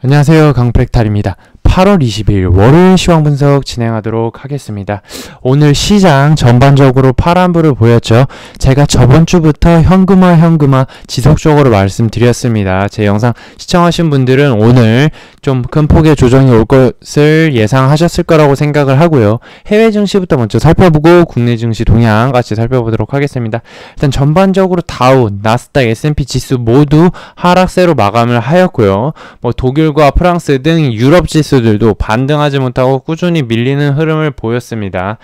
안녕하세요, 강백탈입니다. 8월 20일 월요일 시황 분석 진행하도록 하겠습니다. 오늘 시장 전반적으로 파란불을 보였죠. 제가 저번 주부터 현금화 지속적으로 말씀드렸습니다. 제 영상 시청하신 분들은 오늘 좀 큰 폭의 조정이 올 것을 예상하셨을 거라고 생각을 하고요. 해외 증시부터 먼저 살펴보고 국내 증시 동향 같이 살펴보도록 하겠습니다. 일단 전반적으로 다우, 나스닥, S&P 지수 모두 하락세로 마감을 하였고요. 독일과 프랑스 등 유럽 지수들도 반등하지 못하고 꾸준히 밀리는 흐름을 보였습니다.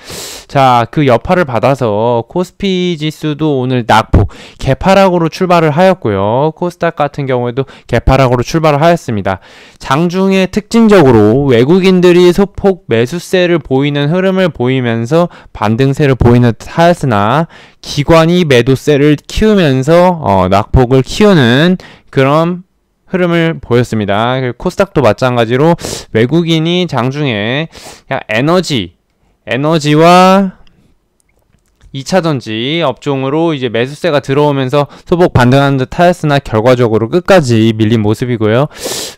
자, 그 여파를 받아서 코스피 지수도 오늘 낙폭 개파락으로 출발을 하였고요. 코스닥 같은 경우에도 개파락으로 출발을 하였습니다. 장중에 특징적으로 외국인들이 소폭 매수세를 보이는 흐름을 보이면서 반등세를 보이는 듯 하였으나 기관이 매도세를 키우면서 낙폭을 키우는 그런 흐름을 보였습니다. 코스닥도 마찬가지로 외국인이 장중에 에너지와 2차전지 업종으로 이제 매수세가 들어오면서 소폭 반등하는 듯 하였으나 결과적으로 끝까지 밀린 모습이고요.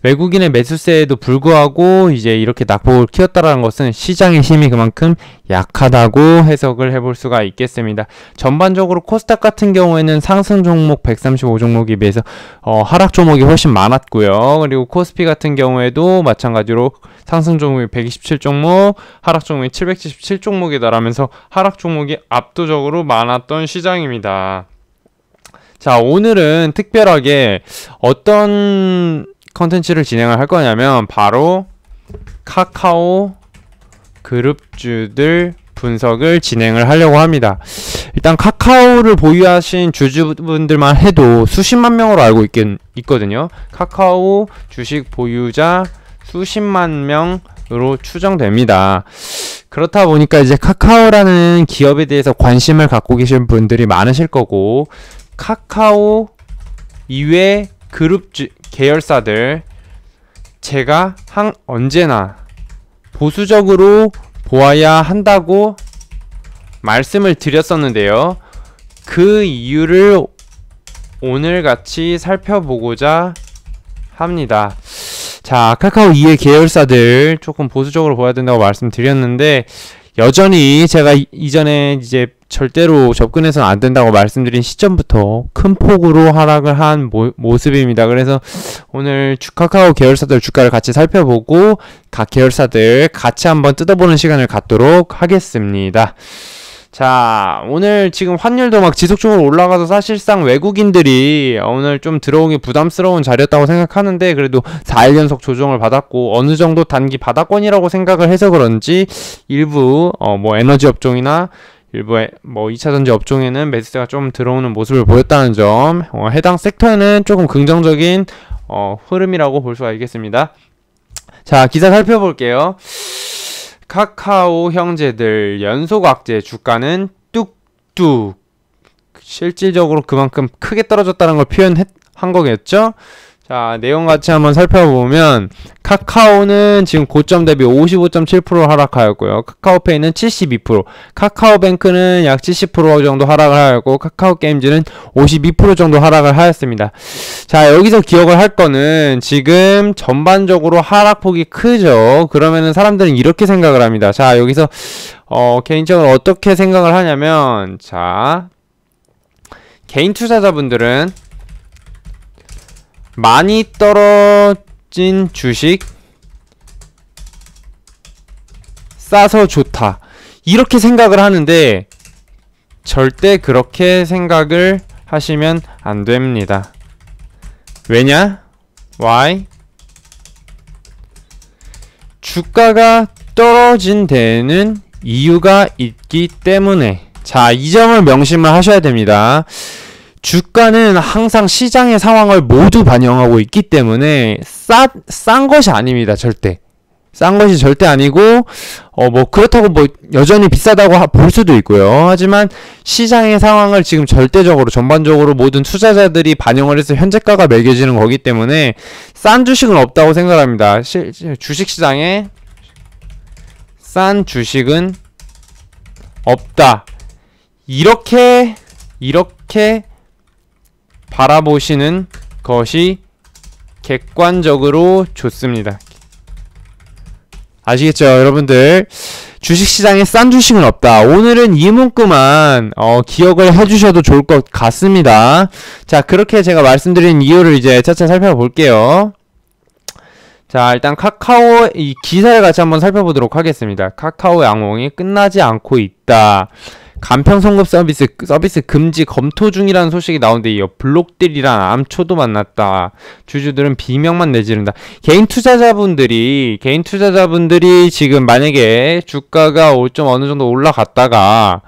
외국인의 매수세에도 불구하고 이제 이렇게 낙폭을 키웠다라는 것은 시장의 힘이 그만큼 약하다고 해석을 해볼 수가 있겠습니다. 전반적으로 코스닥 같은 경우에는 상승 종목 135종목에 비해서 하락 종목이 훨씬 많았고요. 그리고 코스피 같은 경우에도 마찬가지로 상승 종목이 127종목, 하락 종목이 777종목에 달하면서 하락 종목이 압도적으로 많았던 시장입니다. 자, 오늘은 특별하게 어떤 컨텐츠를 진행을 할 거냐면 바로 카카오 그룹주들 분석을 진행을 하려고 합니다. 일단 카카오를 보유하신 주주분들만 해도 수십만 명으로 알고 있거든요. 카카오 주식 보유자 수십만 명으로 추정됩니다. 그렇다 보니까 이제 카카오라는 기업에 대해서 관심을 갖고 계신 분들이 많으실 거고, 카카오 이외 그룹 계열사들 제가 언제나 보수적으로 보아야 한다고 말씀을 드렸었는데요. 그 이유를 오늘 같이 살펴보고자 합니다. 자, 카카오 이외 계열사들 조금 보수적으로 보아야 된다고 말씀드렸는데, 여전히 제가 이전에 이제 절대로 접근해서는 안 된다고 말씀드린 시점부터 큰 폭으로 하락을 한 모습입니다. 그래서 오늘 카카오 계열사들 주가를 같이 살펴보고 각 계열사들 같이 한번 뜯어보는 시간을 갖도록 하겠습니다. 자, 오늘 지금 환율도 막 지속적으로 올라가서 사실상 외국인들이 오늘 좀 들어오기 부담스러운 자리였다고 생각하는데, 그래도 4일 연속 조정을 받았고 어느 정도 단기 바닥권이라고 생각을 해서 그런지 일부 에너지 업종이나 일부의 2차전지 업종에는 매수세가 좀 들어오는 모습을 보였다는 점, 해당 섹터에는 조금 긍정적인 흐름이라고 볼 수가 있겠습니다. 자, 기사 살펴볼게요. 카카오 형제들 연속 악재, 주가는 뚝뚝. 실질적으로 그만큼 크게 떨어졌다는 걸 표현한 거겠죠? 자, 내용 같이 한번 살펴보면 카카오는 지금 고점 대비 55.7% 하락하였고요. 카카오페이는 72%, 카카오뱅크는 약 70% 정도 하락을 하였고, 카카오게임즈는 52% 정도 하락을 하였습니다. 자, 여기서 기억을 할 거는 지금 전반적으로 하락폭이 크죠. 그러면은 사람들은 이렇게 생각을 합니다. 자, 여기서 개인적으로 어떻게 생각을 하냐면, 자, 개인 투자자분들은 많이 떨어진 주식 싸서 좋다, 이렇게 생각을 하는데 절대 그렇게 생각을 하시면 안 됩니다. 왜냐? Why? 주가가 떨어진 데에는 이유가 있기 때문에. 자, 이 점을 명심을 하셔야 됩니다. 주가는 항상 시장의 상황을 모두 반영하고 있기 때문에 싼 것이 아닙니다. 절대. 싼 것이 절대 아니고, 그렇다고 여전히 비싸다고 볼 수도 있고요. 하지만 시장의 상황을 지금 절대적으로, 전반적으로 모든 투자자들이 반영을 해서 현재가가 매겨지는 거기 때문에 싼 주식은 없다고 생각합니다. 주식시장에 싼 주식은 없다. 이렇게 바라보시는 것이 객관적으로 좋습니다. 아시겠죠, 여러분들? 주식시장에 싼 주식은 없다. 오늘은 이 문구만 기억을 해주셔도 좋을 것 같습니다. 자, 그렇게 제가 말씀드린 이유를 이제 차차 살펴볼게요. 자, 일단 카카오 이 기사를 같이 한번 살펴보도록 하겠습니다. 카카오 양봉이 끝나지 않고 있다. 간편 송금 서비스 금지 검토 중이라는 소식이 나오는데 이어 블록딜이랑 암초도 만났다. 주주들은 비명만 내지른다. 개인 투자자분들이 지금 만약에 주가가 좀 어느 정도 올라갔다가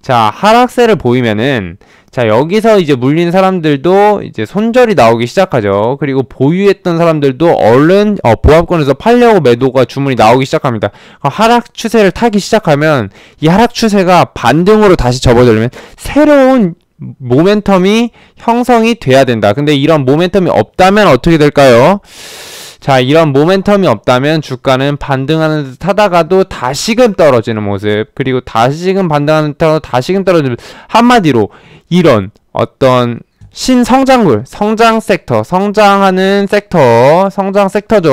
자, 하락세를 보이면은 자, 여기서 이제 물린 사람들도 이제 손절이 나오기 시작하죠. 그리고 보유했던 사람들도 얼른 보합권에서 팔려고 매도가 주문이 나오기 시작합니다. 하락 추세를 타기 시작하면 이 하락 추세가 반등으로 다시 접어들면 새로운 모멘텀이 형성이 돼야 된다. 근데 이런 모멘텀이 없다면 어떻게 될까요? 자, 이런 모멘텀이 없다면 주가는 반등하는 듯 하다가도 다시금 떨어지는 모습, 그리고 다시금 반등하는 듯 하다가 다시금 떨어지는 모습. 한마디로 이런 어떤 신성장물, 성장 섹터죠.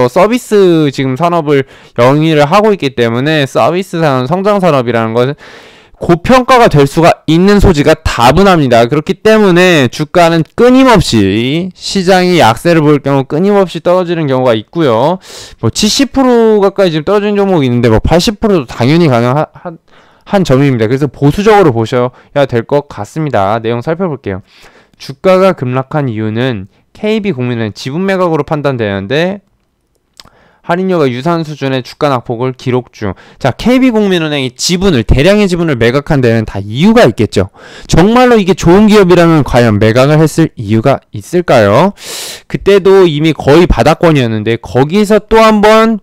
서비스 지금 산업을 영위를 하고 있기 때문에 서비스 산업, 성장 산업이라는 것은 고평가가 될 수가 있는 소지가 다분합니다. 그렇기 때문에 주가는 끊임없이 시장이 약세를 보일 경우 끊임없이 떨어지는 경우가 있고요. 뭐 70% 가까이 지금 떨어지는 종목이 있는데 뭐 80%도 당연히 가능한 점입니다. 그래서 보수적으로 보셔야 될 것 같습니다. 내용 살펴볼게요. 주가가 급락한 이유는 KB국민은행 지분 매각으로 판단되는데 할인율과 유사한 수준의 주가 낙폭을 기록 중. 자, KB국민은행이 대량의 지분을 매각한 데는 다 이유가 있겠죠. 정말로 이게 좋은 기업이라면 과연 매각을 했을 이유가 있을까요? 그때도 이미 거의 바닥권이었는데 거기서 또 한번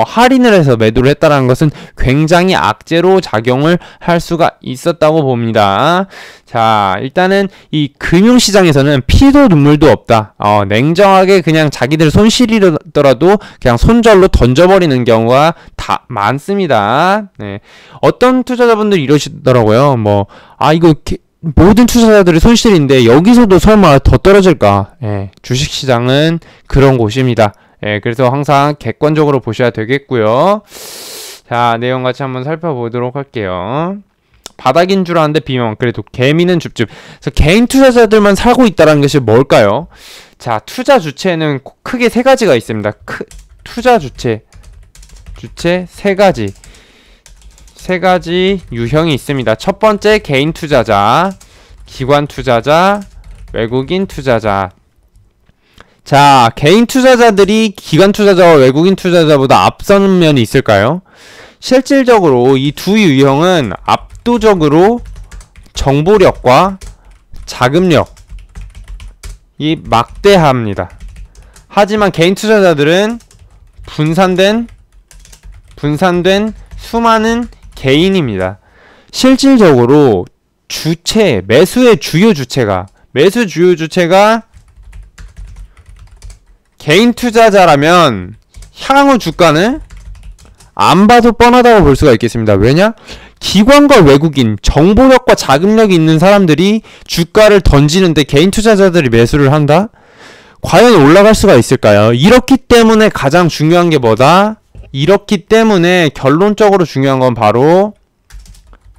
할인을 해서 매도를 했다는 것은 굉장히 악재로 작용을 할 수가 있었다고 봅니다. 자, 일단은 이 금융시장에서는 피도 눈물도 없다. 냉정하게 그냥 자기들 손실이더라도 그냥 손절로 던져버리는 경우가 다 많습니다. 네. 어떤 투자자분들이 이러시더라고요. 이거 모든 투자자들이 손실인데 여기서도 설마 더 떨어질까? 예, 주식시장은 그런 곳입니다. 예, 그래서 항상 객관적으로 보셔야 되겠고요. 자, 내용 같이 한번 살펴보도록 할게요. 바닥인 줄 알았는데 비명. 그래도 개미는 줍줍. 그래서 개인 투자자들만 사고 있다는 것이 뭘까요? 자, 투자 주체는 크게 세 가지가 있습니다. 투자 주체 세 가지 유형이 있습니다. 첫 번째, 개인 투자자, 기관 투자자, 외국인 투자자. 자, 개인 투자자들이 기관 투자자와 외국인 투자자보다 앞서는 면이 있을까요? 실질적으로 이 두 유형은 압도적으로 정보력과 자금력이 막대합니다. 하지만 개인 투자자들은 분산된 수많은 개인입니다. 실질적으로 매수 주요 주체가 개인 투자자라면 향후 주가는 안 봐도 뻔하다고 볼 수가 있겠습니다. 왜냐? 기관과 외국인, 정보력과 자금력이 있는 사람들이 주가를 던지는데 개인 투자자들이 매수를 한다? 과연 올라갈 수가 있을까요? 이렇기 때문에 가장 중요한 게 뭐다? 이렇기 때문에 결론적으로 중요한 건 바로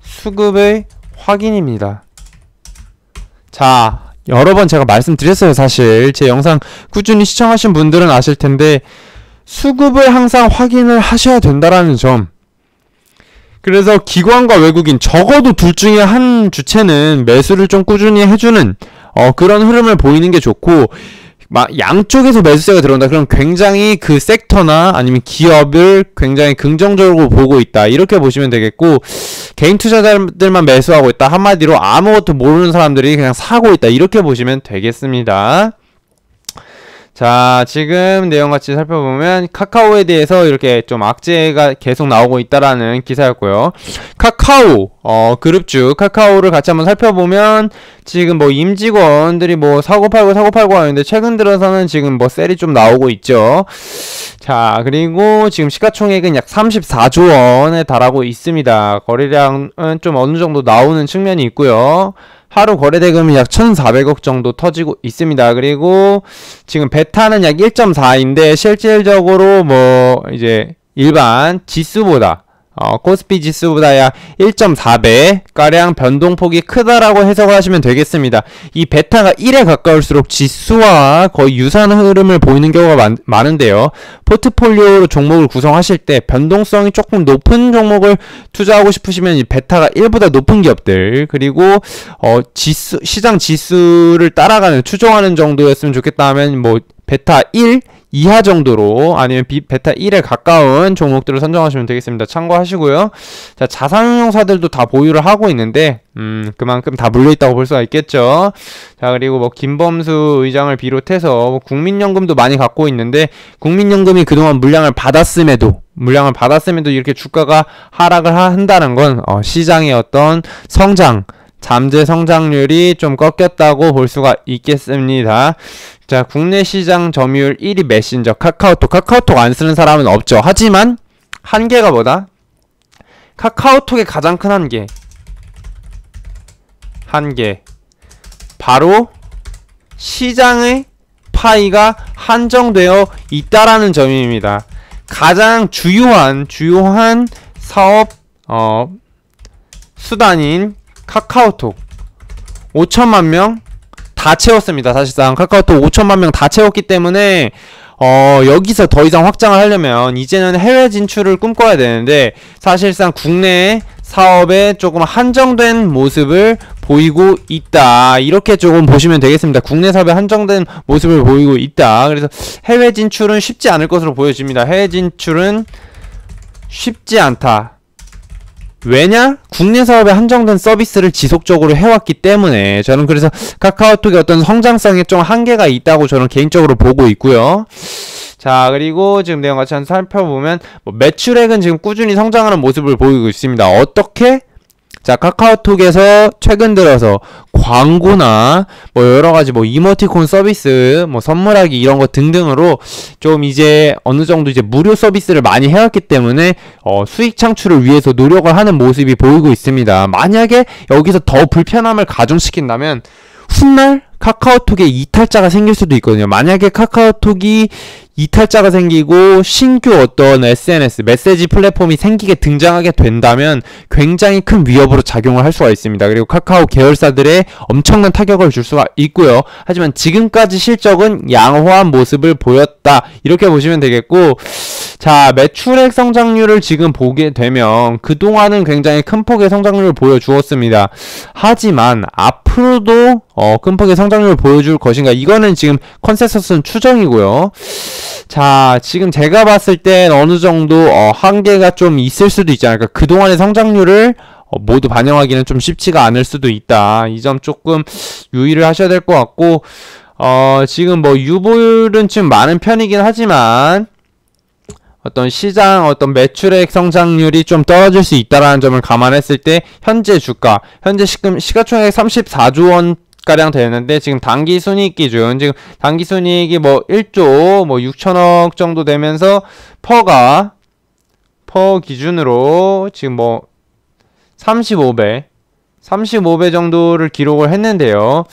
수급의 확인입니다. 자, 여러 번 제가 말씀드렸어요. 사실 제 영상 꾸준히 시청하신 분들은 아실 텐데 수급을 항상 확인을 하셔야 된다라는 점. 그래서 기관과 외국인 적어도 둘 중에 한 주체는 매수를 좀 꾸준히 해주는 그런 흐름을 보이는 게 좋고, 양쪽에서 매수세가 들어온다. 그럼 굉장히 그 섹터나 아니면 기업을 굉장히 긍정적으로 보고 있다. 이렇게 보시면 되겠고, 개인 투자자들만 매수하고 있다. 한마디로 아무것도 모르는 사람들이 그냥 사고 있다. 이렇게 보시면 되겠습니다. 자, 지금 내용 같이 살펴보면 카카오에 대해서 이렇게 좀 악재가 계속 나오고 있다라는 기사였고요. 카카오 그룹주 카카오를 같이 한번 살펴보면 지금 임직원들이 사고 팔고 하는데 최근 들어서는 지금 셀이 좀 나오고 있죠. 자, 그리고 지금 시가총액은 약 34조 원에 달하고 있습니다. 거래량은 좀 어느 정도 나오는 측면이 있고요. 하루 거래대금이 약 1,400억 정도 터지고 있습니다. 그리고 지금 베타는 약 1.4인데 실질적으로 뭐 이제 일반 지수보다 코스피 지수보다 약 1.4배 가량 변동폭이 크다라고 해석을 하시면 되겠습니다. 이 베타가 1에 가까울수록 지수와 거의 유사한 흐름을 보이는 경우가 많은데요. 포트폴리오 종목을 구성하실 때 변동성이 조금 높은 종목을 투자하고 싶으시면 이 베타가 1보다 높은 기업들, 그리고 시장 지수를 따라가는 추종하는 정도였으면 좋겠다 하면 뭐 베타 1 이하 정도로 아니면 베타 1에 가까운 종목들을 선정하시면 되겠습니다. 참고하시고요. 자, 자산운용사들도 다 보유를 하고 있는데 그만큼 다 물려있다고 볼 수가 있겠죠. 자, 그리고 뭐 김범수 의장을 비롯해서 뭐 국민연금도 많이 갖고 있는데, 국민연금이 그동안 물량을 받았음에도 이렇게 주가가 하락을 한다는 건 시장의 어떤 잠재 성장률이 좀 꺾였다고 볼 수가 있겠습니다. 자, 국내 시장 점유율 1위 메신저 카카오톡 안 쓰는 사람은 없죠. 하지만 한계가 뭐다? 카카오톡의 가장 큰 한계 바로 시장의 파이가 한정되어 있다라는 점입니다. 가장 주요한 사업 수단인 카카오톡 5천만 명 다 채웠습니다. 사실상 카카오톡 5천만 명 다 채웠기 때문에 여기서 더 이상 확장을 하려면 이제는 해외 진출을 꿈꿔야 되는데, 사실상 국내 사업에 조금 한정된 모습을 보이고 있다, 이렇게 조금 보시면 되겠습니다. 국내 사업에 한정된 모습을 보이고 있다. 그래서 해외 진출은 쉽지 않을 것으로 보여집니다. 해외 진출은 쉽지 않다. 왜냐? 국내 사업에 한정된 서비스를 지속적으로 해왔기 때문에 저는 그래서 카카오톡의 어떤 성장성에 좀 한계가 있다고 저는 개인적으로 보고 있고요. 자, 그리고 지금 내용 같이 한번 살펴보면 매출액은 지금 꾸준히 성장하는 모습을 보이고 있습니다. 어떻게? 자, 카카오톡에서 최근 들어서 광고나 뭐 여러가지 뭐 이모티콘 서비스, 뭐 선물하기 이런 거 등등으로 좀 이제 어느 정도 이제 무료 서비스를 많이 해왔기 때문에 수익 창출을 위해서 노력을 하는 모습이 보이고 있습니다. 만약에 여기서 더 불편함을 가중시킨다면 훗날 카카오톡에 이탈자가 생길 수도 있거든요. 만약에 카카오톡이 이탈자가 생기고 신규 어떤 SNS, 메시지 플랫폼이 등장하게 된다면 굉장히 큰 위협으로 작용을 할 수가 있습니다. 그리고 카카오 계열사들의 엄청난 타격을 줄 수가 있고요. 하지만 지금까지 실적은 양호한 모습을 보였다, 이렇게 보시면 되겠고, 자, 매출액 성장률을 지금 보게 되면 그동안은 굉장히 큰 폭의 성장률을 보여주었습니다. 하지만 앞으로도 큰 폭의 성장률을 보여줄 것인가, 이거는 지금 컨센서스는 추정이고요. 자, 지금 제가 봤을 땐 어느 정도 한계가 좀 있을 수도 있지 않을까. 그동안의 성장률을 모두 반영하기는 좀 쉽지가 않을 수도 있다. 이 점 조금 유의를 하셔야 될 것 같고, 지금 뭐 유보율은 지금 많은 편이긴 하지만 어떤 시장 어떤 매출액 성장률이 좀 떨어질 수 있다라는 점을 감안했을 때 현재 지금 시가총액 34조 원 가량 되는데, 지금 당기순이익 기준, 지금 당기순이익이 뭐 1조 뭐 6천억 정도 되면서 퍼 기준으로 지금 뭐 35배 정도를 기록을 했는데요.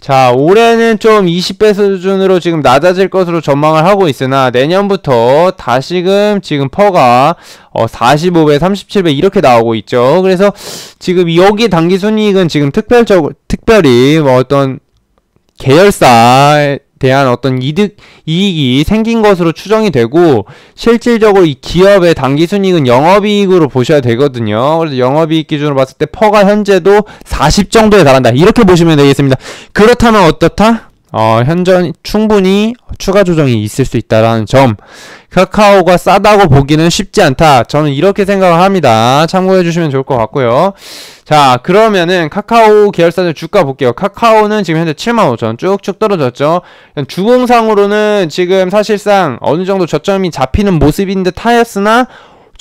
자, 올해는 좀 20배 수준으로 지금 낮아질 것으로 전망을 하고 있으나 내년부터 다시금 지금 퍼가 45배, 37배 이렇게 나오고 있죠. 그래서 지금 여기 당기순이익은 지금 특별히 뭐 어떤 계열사에 대한 어떤 이익이 생긴 것으로 추정이 되고, 실질적으로 이 기업의 당기순이익은 영업이익으로 보셔야 되거든요. 그래서 영업이익 기준으로 봤을 때 퍼가 현재도 40 정도에 달한다, 이렇게 보시면 되겠습니다. 그렇다면 어떻다? 현재 충분히 추가 조정이 있을 수 있다라는 점, 카카오가 싸다고 보기는 쉽지 않다, 저는 이렇게 생각을 합니다. 참고해 주시면 좋을 것 같고요. 자, 그러면은 카카오 계열사들 주가 볼게요. 카카오는 지금 현재 75,000원 쭉쭉 떨어졌죠. 주봉상으로는 지금 사실상 어느 정도 저점이 잡히는 모습인 듯 하였으나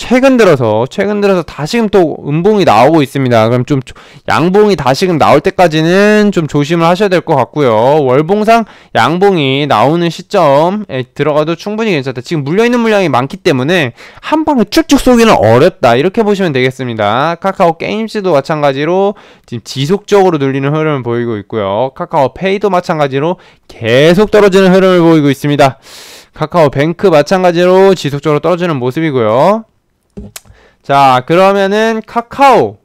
최근 들어서 다시금 또 음봉이 나오고 있습니다. 그럼 좀 양봉이 다시금 나올 때까지는 좀 조심을 하셔야 될 것 같고요. 월봉상 양봉이 나오는 시점에 들어가도 충분히 괜찮다. 지금 물려있는 물량이 많기 때문에 한 방에 쭉쭉 쏘기는 어렵다, 이렇게 보시면 되겠습니다. 카카오 게임즈도 마찬가지로 지금 지속적으로 눌리는 흐름을 보이고 있고요. 카카오 페이도 마찬가지로 계속 떨어지는 흐름을 보이고 있습니다. 카카오 뱅크 마찬가지로 지속적으로 떨어지는 모습이고요. 자, 그러면은 카카오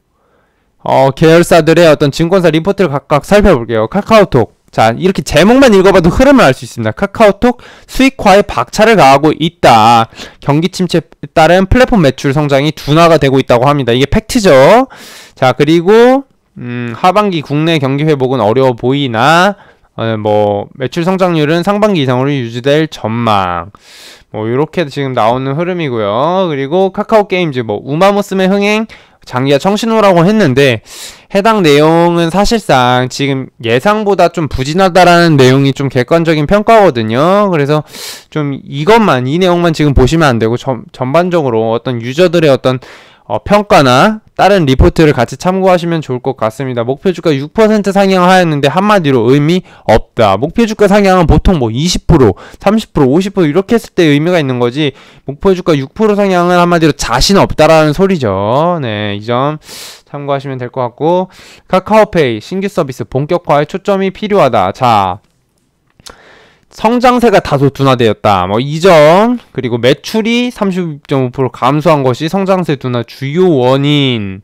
계열사들의 어떤 증권사 리포트를 각각 살펴볼게요. 카카오톡, 자, 이렇게 제목만 읽어봐도 흐름을 알 수 있습니다. 카카오톡 수익화에 박차를 가하고 있다. 경기 침체에 따른 플랫폼 매출 성장이 둔화가 되고 있다고 합니다. 이게 팩트죠. 자, 그리고 하반기 국내 경기 회복은 어려워 보이나 매출 성장률은 상반기 이상으로 유지될 전망. 요렇게 지금 나오는 흐름이고요. 그리고 카카오 게임즈, 우마무스메 흥행, 장기화 청신호라고 했는데, 해당 내용은 사실상 지금 예상보다 좀 부진하다라는 내용이 좀 객관적인 평가거든요. 그래서 좀 이 내용만 지금 보시면 안 되고, 전반적으로 어떤 유저들의 어떤 평가나 다른 리포트를 같이 참고하시면 좋을 것 같습니다. 목표주가 6% 상향하였는데 한마디로 의미 없다. 목표주가 상향은 보통 20%, 30%, 50% 이렇게 했을 때 의미가 있는 거지, 목표주가 6% 상향은 한마디로 자신 없다라는 소리죠. 네, 이 점 참고하시면 될 것 같고, 카카오페이 신규 서비스 본격화에 초점이 필요하다. 자, 성장세가 다소 둔화되었다. 이 점, 그리고 매출이 36.5% 감소한 것이 성장세 둔화 주요 원인.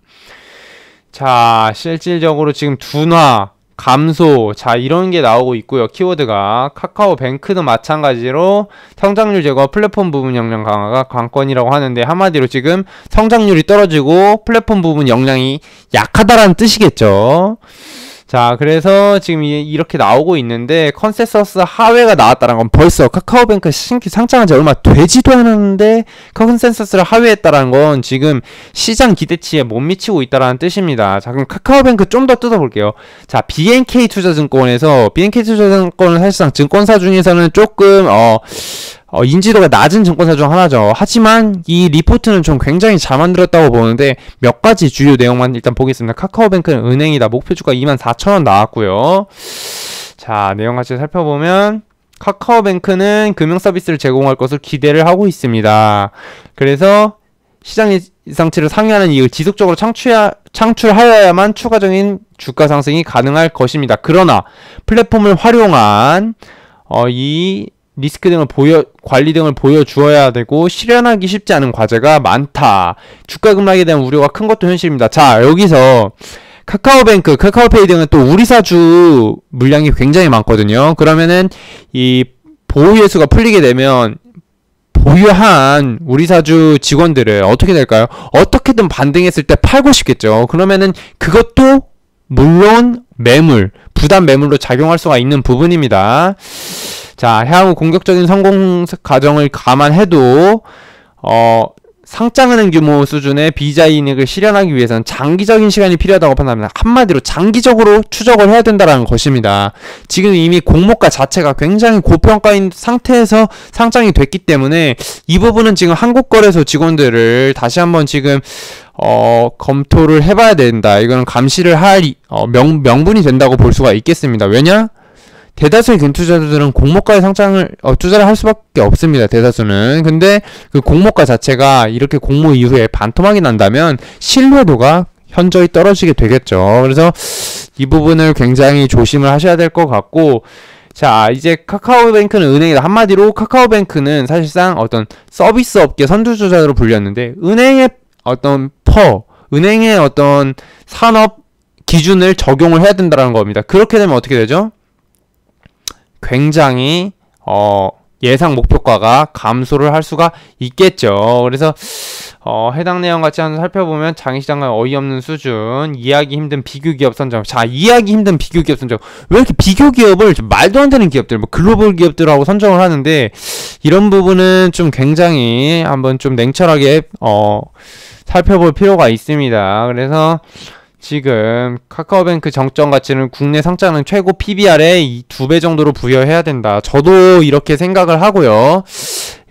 자, 실질적으로 지금 둔화, 감소, 자, 이런 게 나오고 있고요. 키워드가 카카오뱅크도 마찬가지로 성장률 제거, 플랫폼 부분 역량 강화가 관건이라고 하는데, 한마디로 지금 성장률이 떨어지고 플랫폼 부분 역량이 약하다라는 뜻이겠죠. 자, 그래서 지금 이렇게 나오고 있는데, 컨센서스 하회가 나왔다는 건 벌써 카카오뱅크 신규 상장한 지 얼마 되지도 않았는데 컨센서스를 하회했다는 건 지금 시장 기대치에 못 미치고 있다는 뜻입니다. 자, 그럼 카카오뱅크 좀 더 뜯어볼게요. 자, BNK 투자증권에서, BNK 투자증권은 사실상 증권사 중에서는 조금 인지도가 낮은 증권사 중 하나죠. 하지만 이 리포트는 좀 굉장히 잘 만들었다고 보는데, 몇 가지 주요 내용만 일단 보겠습니다. 카카오뱅크는 은행이다. 목표주가 24,000원 나왔고요. 자, 내용 같이 살펴보면 카카오뱅크는 금융 서비스를 제공할 것을 기대를 하고 있습니다. 그래서 시장 예상치를 상회하는 이익을 지속적으로 창출하여야만 추가적인 주가 상승이 가능할 것입니다. 그러나 플랫폼을 활용한 이 리스크 등을 관리 등을 보여주어야 되고 실현하기 쉽지 않은 과제가 많다. 주가 급락에 대한 우려가 큰 것도 현실입니다. 자, 여기서 카카오뱅크, 카카오페이 등은 또 우리사주 물량이 굉장히 많거든요. 그러면은 이 보유 예수가 풀리게 되면 보유한 우리사주 직원들을 어떻게 될까요? 어떻게든 반등했을 때 팔고 싶겠죠. 그러면은 그것도 물론 부담 매물로 작용할 수가 있는 부분입니다. 자, 향후 공격적인 성공 과정을 감안해도 상장하는 규모 수준의 비자이익을 실현하기 위해서는 장기적인 시간이 필요하다고 판단합니다. 한마디로 장기적으로 추적을 해야 된다는 것입니다. 지금 이미 공모가 자체가 굉장히 고평가인 상태에서 상장이 됐기 때문에 이 부분은 지금 한국거래소 직원들을 다시 한번 지금 검토를 해봐야 된다. 이거는 감시를 할 명분이 된다고 볼 수가 있겠습니다. 왜냐? 대다수의 금투자들은 공모가의 상장을 투자를 할 수밖에 없습니다. 대다수는. 근데 그 공모가 자체가 이렇게 공모 이후에 반토막이 난다면 신뢰도가 현저히 떨어지게 되겠죠. 그래서 이 부분을 굉장히 조심을 하셔야 될 것 같고, 자, 이제 카카오뱅크는 은행이다. 한마디로 카카오뱅크는 사실상 어떤 서비스 업계 선두주자로 불렸는데, 은행의 어떤 은행의 어떤 산업 기준을 적용을 해야 된다는 겁니다. 그렇게 되면 어떻게 되죠? 굉장히 예상 목표가가 감소를 할 수가 있겠죠. 그래서 해당 내용 같이 한번 살펴보면, 장기시장과 어이없는 수준, 이해하기 힘든 비교기업 선정. 자, 이해하기 힘든 비교기업 선정. 왜 이렇게 비교기업을 말도 안 되는 기업들, 글로벌 기업들하고 선정을 하는데, 이런 부분은 좀 굉장히 한번 좀 냉철하게 살펴볼 필요가 있습니다. 그래서 지금 카카오뱅크 정점 가치는 국내 상장은 최고 PBR의 2배 정도로 부여해야 된다. 저도 이렇게 생각을 하고요.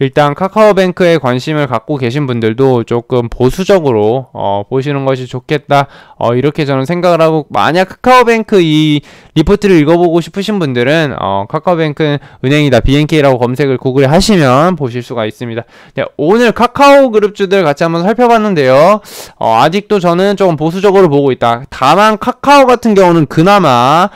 일단 카카오뱅크에 관심을 갖고 계신 분들도 조금 보수적으로 보시는 것이 좋겠다, 이렇게 저는 생각을 하고, 만약 카카오뱅크 이 리포트를 읽어보고 싶으신 분들은 카카오뱅크 은행이다 BNK라고 검색을 구글에 하시면 보실 수가 있습니다. 네, 오늘 카카오 그룹주들 같이 한번 살펴봤는데요. 아직도 저는 조금 보수적으로 보고 있다. 다만 카카오 같은 경우는 그나마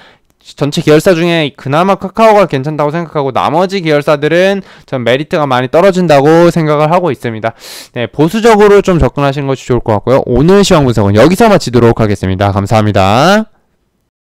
전체 계열사 중에 그나마 카카오가 괜찮다고 생각하고, 나머지 계열사들은 전 메리트가 많이 떨어진다고 생각을 하고 있습니다. 네, 보수적으로 좀 접근하시는 것이 좋을 것 같고요. 오늘 시황 분석은 여기서 마치도록 하겠습니다. 감사합니다.